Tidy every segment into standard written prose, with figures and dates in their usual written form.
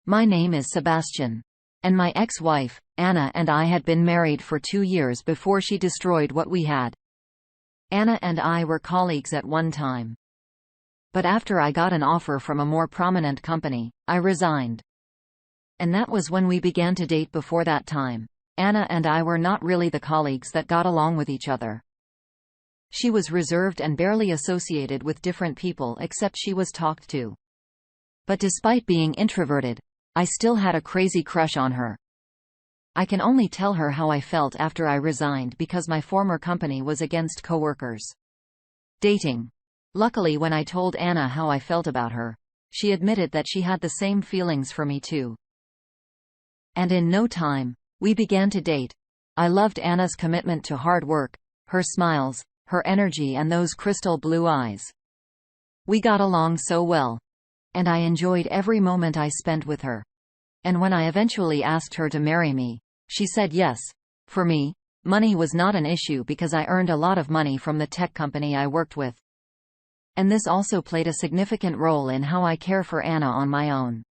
My name is Sebastian. And my ex-wife, Anna, and I had been married for 2 years before she destroyed what we had. Anna and I were colleagues at one time. But after I got an offer from a more prominent company, I resigned. And that was when we began to date. Before that time, Anna and I were not really the colleagues that got along with each other. She was reserved and barely associated with different people except she was talked to. But despite being introverted, I still had a crazy crush on her. I can only tell her how I felt after I resigned because my former company was against coworkers dating. Luckily, when I told Anna how I felt about her, she admitted that she had the same feelings for me too. And in no time, we began to date. I loved Anna's commitment to hard work, her smiles, her energy, and those crystal blue eyes. We got along so well. And I enjoyed every moment I spent with her. And when I eventually asked her to marry me, she said yes. For me, money was not an issue because I earned a lot of money from the tech company I worked with. And this also played a significant role in how I care for Anna on my own.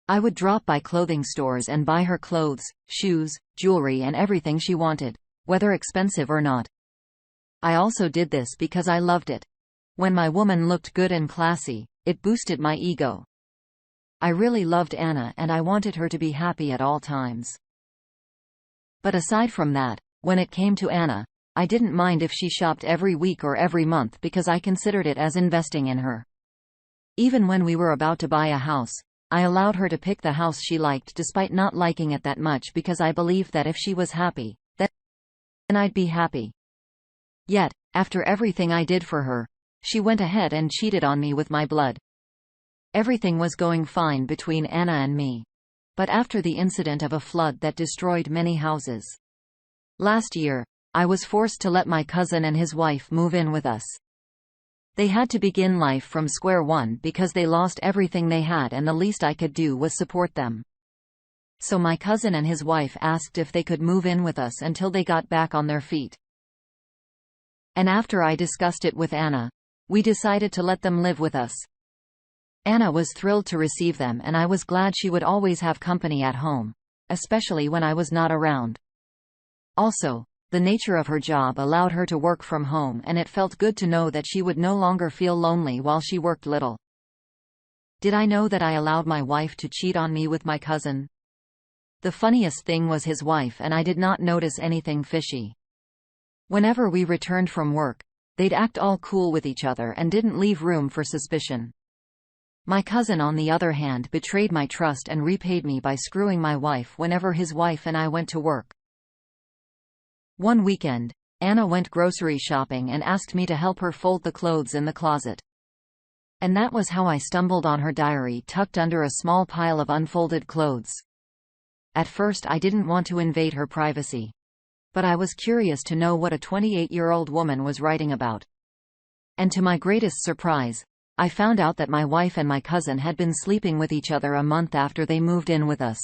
I would drop by clothing stores and buy her clothes, shoes, jewelry, and everything she wanted, whether expensive or not. I also did this because I loved it. When my woman looked good and classy, it boosted my ego. I really loved Anna and I wanted her to be happy at all times. But aside from that, when it came to Anna, I didn't mind if she shopped every week or every month because I considered it as investing in her. Even when we were about to buy a house, I allowed her to pick the house she liked despite not liking it that much because I believed that if she was happy, then I'd be happy. Yet, after everything I did for her, she went ahead and cheated on me with my blood. Everything was going fine between Anna and me. But after the incident of a flood that destroyed many houses last year, I was forced to let my cousin and his wife move in with us. They had to begin life from square one because they lost everything they had, and the least I could do was support them. So my cousin and his wife asked if they could move in with us until they got back on their feet. And after I discussed it with Anna, we decided to let them live with us. Anna was thrilled to receive them, and I was glad she would always have company at home, especially when I was not around. Also, the nature of her job allowed her to work from home, and it felt good to know that she would no longer feel lonely while she worked little. Did I know that I allowed my wife to cheat on me with my cousin? The funniest thing was his wife and I did not notice anything fishy. Whenever we returned from work, they'd act all cool with each other and didn't leave room for suspicion. My cousin, on the other hand, betrayed my trust and repaid me by screwing my wife whenever his wife and I went to work. One weekend, Anna went grocery shopping and asked me to help her fold the clothes in the closet. And that was how I stumbled on her diary tucked under a small pile of unfolded clothes. At first I didn't want to invade her privacy. But I was curious to know what a 28-year-old woman was writing about. And to my greatest surprise, I found out that my wife and my cousin had been sleeping with each other a month after they moved in with us.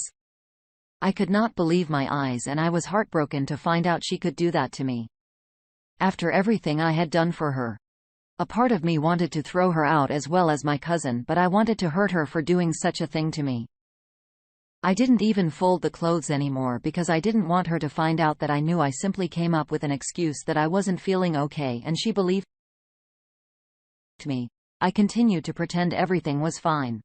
I could not believe my eyes, and I was heartbroken to find out she could do that to me. After everything I had done for her. A part of me wanted to throw her out as well as my cousin, but I wanted to hurt her for doing such a thing to me. I didn't even fold the clothes anymore because I didn't want her to find out that I knew I simply came up with an excuse that I wasn't feeling okay and she believed me. I continued to pretend everything was fine.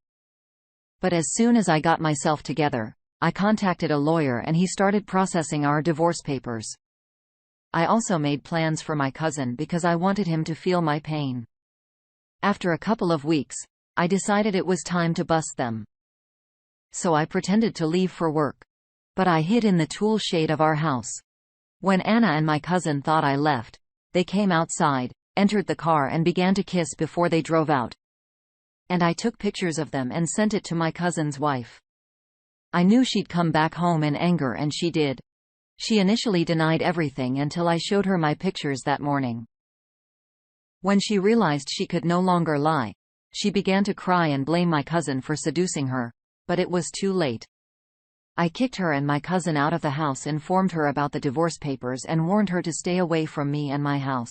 But as soon as I got myself together, I contacted a lawyer and he started processing our divorce papers. I also made plans for my cousin because I wanted him to feel my pain. After a couple of weeks, I decided it was time to bust them. So I pretended to leave for work. But I hid in the tool shed of our house. When Anna and my cousin thought I left, they came outside, entered the car and began to kiss before they drove out. And I took pictures of them and sent it to my cousin's wife. I knew she'd come back home in anger, and she did. She initially denied everything until I showed her my pictures that morning. When she realized she could no longer lie, she began to cry and blame my cousin for seducing her. But it was too late. I kicked her and my cousin out of the house, informed her about the divorce papers, and warned her to stay away from me and my house.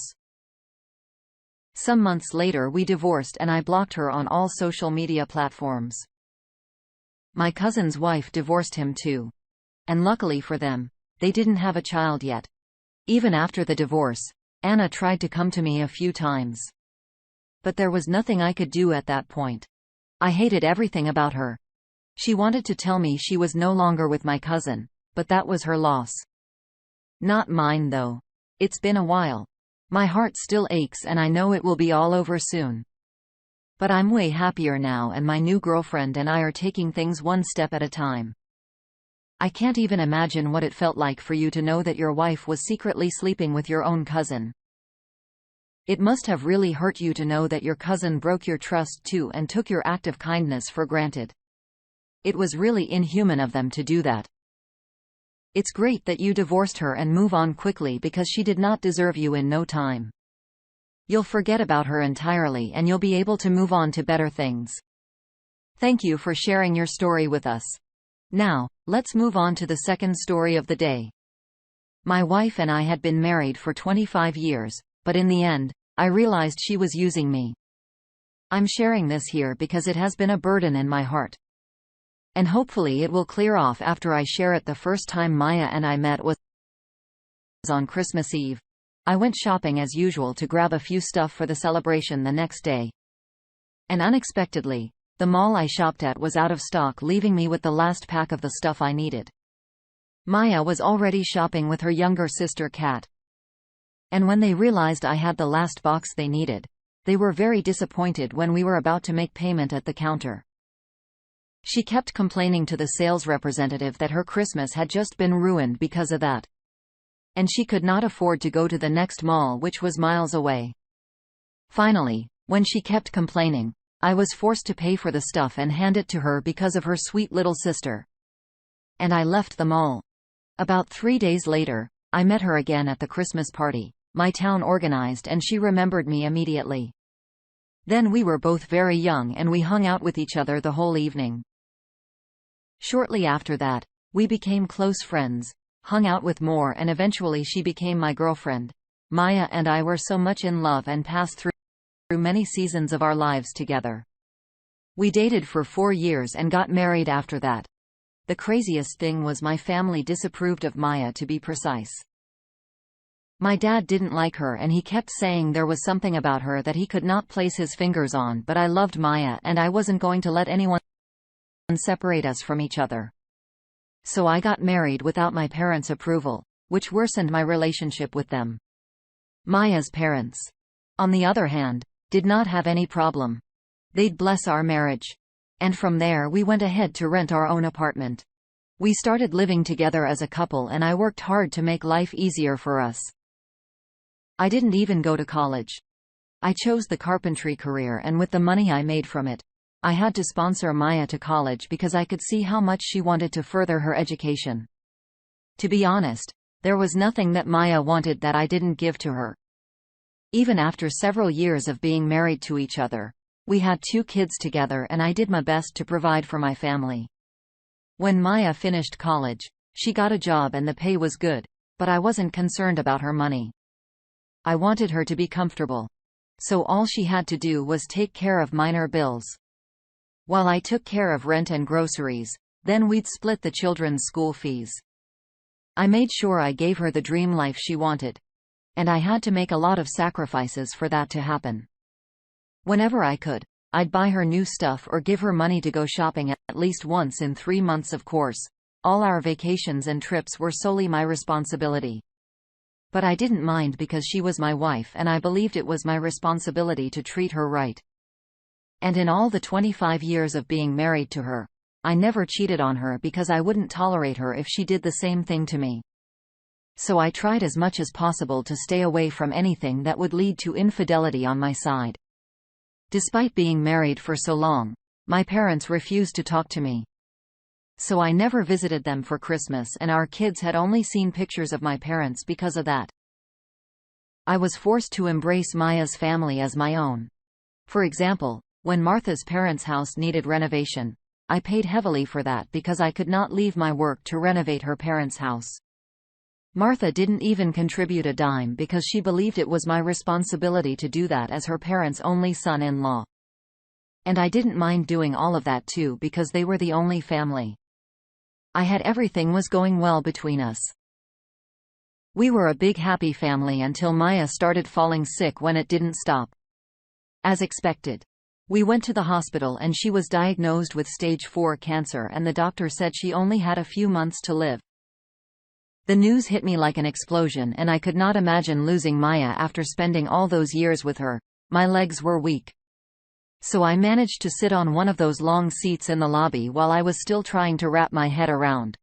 Some months later we divorced and I blocked her on all social media platforms. My cousin's wife divorced him too. And luckily for them, they didn't have a child yet. Even after the divorce, Anna tried to come to me a few times. But there was nothing I could do at that point. I hated everything about her. She wanted to tell me she was no longer with my cousin, but that was her loss. Not mine though. It's been a while. My heart still aches and I know it will be all over soon. But I'm way happier now and my new girlfriend and I are taking things one step at a time. I can't even imagine what it felt like for you to know that your wife was secretly sleeping with your own cousin. It must have really hurt you to know that your cousin broke your trust too and took your act of kindness for granted. It was really inhuman of them to do that. It's great that you divorced her and move on quickly because she did not deserve you in no time. You'll forget about her entirely and you'll be able to move on to better things. Thank you for sharing your story with us. Now, let's move on to the second story of the day. My wife and I had been married for 25 years, but in the end, I realized she was using me. I'm sharing this here because it has been a burden in my heart. And hopefully it will clear off after I share it. The first time Maya and I met was on Christmas Eve. I went shopping as usual to grab a few stuff for the celebration the next day. And unexpectedly, the mall I shopped at was out of stock, leaving me with the last pack of the stuff I needed. Maya was already shopping with her younger sister Kat. And when they realized I had the last box they needed, they were very disappointed when we were about to make payment at the counter. She kept complaining to the sales representative that her Christmas had just been ruined because of that. And she could not afford to go to the next mall, which was miles away. Finally, when she kept complaining, I was forced to pay for the stuff and hand it to her because of her sweet little sister. And I left the mall. About 3 days later, I met her again at the Christmas party my town organized, and she remembered me immediately. Then we were both very young and we hung out with each other the whole evening. Shortly after that, we became close friends, hung out with more, and eventually she became my girlfriend. Maya and I were so much in love and passed through many seasons of our lives together. We dated for 4 years and got married after that. The craziest thing was my family disapproved of Maya, to be precise. My dad didn't like her and he kept saying there was something about her that he could not place his fingers on, but I loved Maya and I wasn't going to let anyone separate us from each other. So I got married without my parents' approval, which worsened my relationship with them. Maya's parents, on the other hand, did not have any problem. They'd bless our marriage. And from there we went ahead to rent our own apartment. We started living together as a couple and I worked hard to make life easier for us. I didn't even go to college. I chose the carpentry career, and with the money I made from it, I had to sponsor Maya to college because I could see how much she wanted to further her education. To be honest, there was nothing that Maya wanted that I didn't give to her. Even after several years of being married to each other, we had 2 kids together and I did my best to provide for my family. When Maya finished college, she got a job and the pay was good, but I wasn't concerned about her money. I wanted her to be comfortable. So all she had to do was take care of minor bills. While I took care of rent and groceries, then we'd split the children's school fees. I made sure I gave her the dream life she wanted. And I had to make a lot of sacrifices for that to happen. Whenever I could, I'd buy her new stuff or give her money to go shopping at least once in 3 months. Of course, all our vacations and trips were solely my responsibility. But I didn't mind because she was my wife and I believed it was my responsibility to treat her right. And in all the 25 years of being married to her, I never cheated on her because I wouldn't tolerate her if she did the same thing to me. So I tried as much as possible to stay away from anything that would lead to infidelity on my side. Despite being married for so long, my parents refused to talk to me. So I never visited them for Christmas and our kids had only seen pictures of my parents because of that. I was forced to embrace Maya's family as my own. For example, when Martha's parents' house needed renovation, I paid heavily for that because I could not leave my work to renovate her parents' house. Martha didn't even contribute a dime because she believed it was my responsibility to do that as her parents' only son-in-law. And I didn't mind doing all of that too because they were the only family. I had everything was going well between us. We were a big happy family until Maya started falling sick when it didn't stop. As expected. We went to the hospital and she was diagnosed with stage 4 cancer and the doctor said she only had a few months to live. The news hit me like an explosion and I could not imagine losing Maya after spending all those years with her. My legs were weak. So I managed to sit on one of those long seats in the lobby while I was still trying to wrap my head around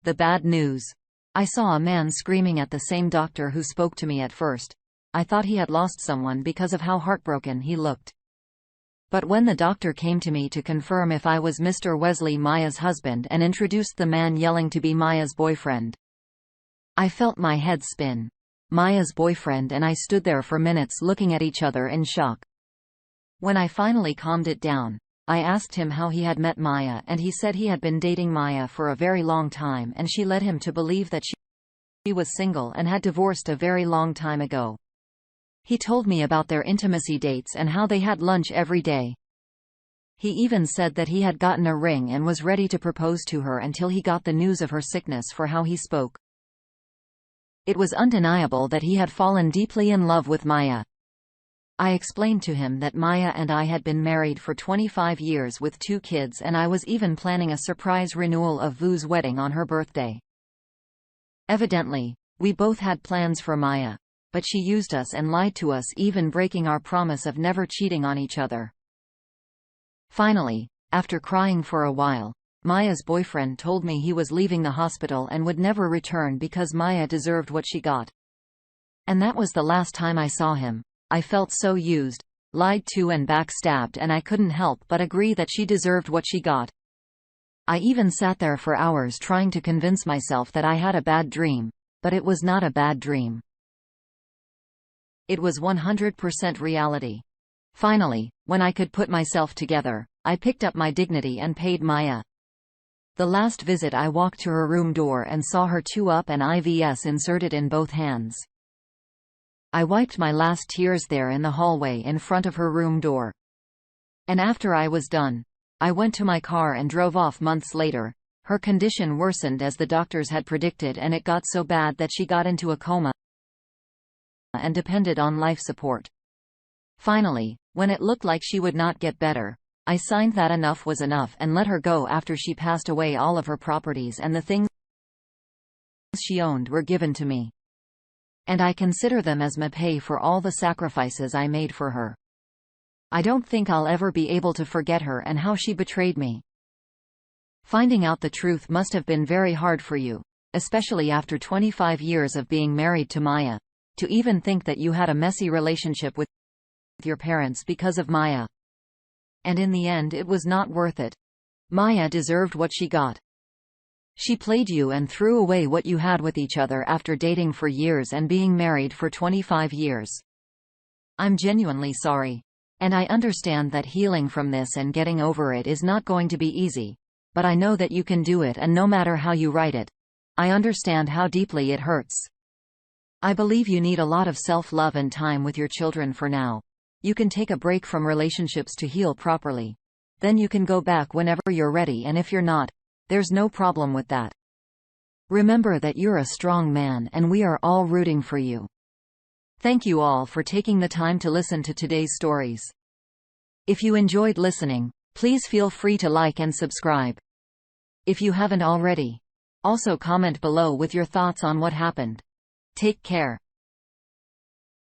the bad news. I saw a man screaming at the same doctor who spoke to me at first. I thought he had lost someone because of how heartbroken he looked. But when the doctor came to me to confirm if I was Mr. Wesley, Maya's husband, and introduced the man yelling to be Maya's boyfriend, I felt my head spin. Maya's boyfriend and I stood there for minutes looking at each other in shock. When I finally calmed it down, I asked him how he had met Maya and he said he had been dating Maya for a very long time and she led him to believe that she was single and had divorced a very long time ago. He told me about their intimacy dates and how they had lunch every day. He even said that he had gotten a ring and was ready to propose to her until he got the news of her sickness, for how he spoke. It was undeniable that he had fallen deeply in love with Maya. I explained to him that Maya and I had been married for 25 years with 2 kids and I was even planning a surprise renewal of Vu's wedding on her birthday. Evidently, we both had plans for Maya, but she used us and lied to us, even breaking our promise of never cheating on each other. Finally, after crying for a while, Maya's boyfriend told me he was leaving the hospital and would never return because Maya deserved what she got. And that was the last time I saw him. I felt so used, lied to and backstabbed, and I couldn't help but agree that she deserved what she got. I even sat there for hours trying to convince myself that I had a bad dream, but it was not a bad dream. It was 100% reality. Finally, when I could put myself together, I picked up my dignity and paid Maya. The last visit I walked to her room door and saw her 2-up and IVs inserted in both hands. I wiped my last tears there in the hallway in front of her room door. And after I was done, I went to my car and drove off. Months later, her condition worsened as the doctors had predicted and it got so bad that she got into a coma and depended on life support. Finally, when it looked like she would not get better, I signed that enough was enough and let her go. After she passed away, all of her properties and the things she owned were given to me. And I consider them as my pay for all the sacrifices I made for her. I don't think I'll ever be able to forget her and how she betrayed me. Finding out the truth must have been very hard for you, especially after 25 years of being married to Maya. To even think that you had a messy relationship with your parents because of Maya. And in the end it was not worth it. Maya deserved what she got. She played you and threw away what you had with each other after dating for years and being married for 25 years. I'm genuinely sorry. And I understand that healing from this and getting over it is not going to be easy. But I know that you can do it, and no matter how you write it, I understand how deeply it hurts. I believe you need a lot of self-love and time with your children for now. You can take a break from relationships to heal properly. Then you can go back whenever you're ready, and if you're not, there's no problem with that. Remember that you're a strong man and we are all rooting for you. Thank you all for taking the time to listen to today's stories. If you enjoyed listening, please feel free to like and subscribe. If you haven't already, also comment below with your thoughts on what happened. Take care.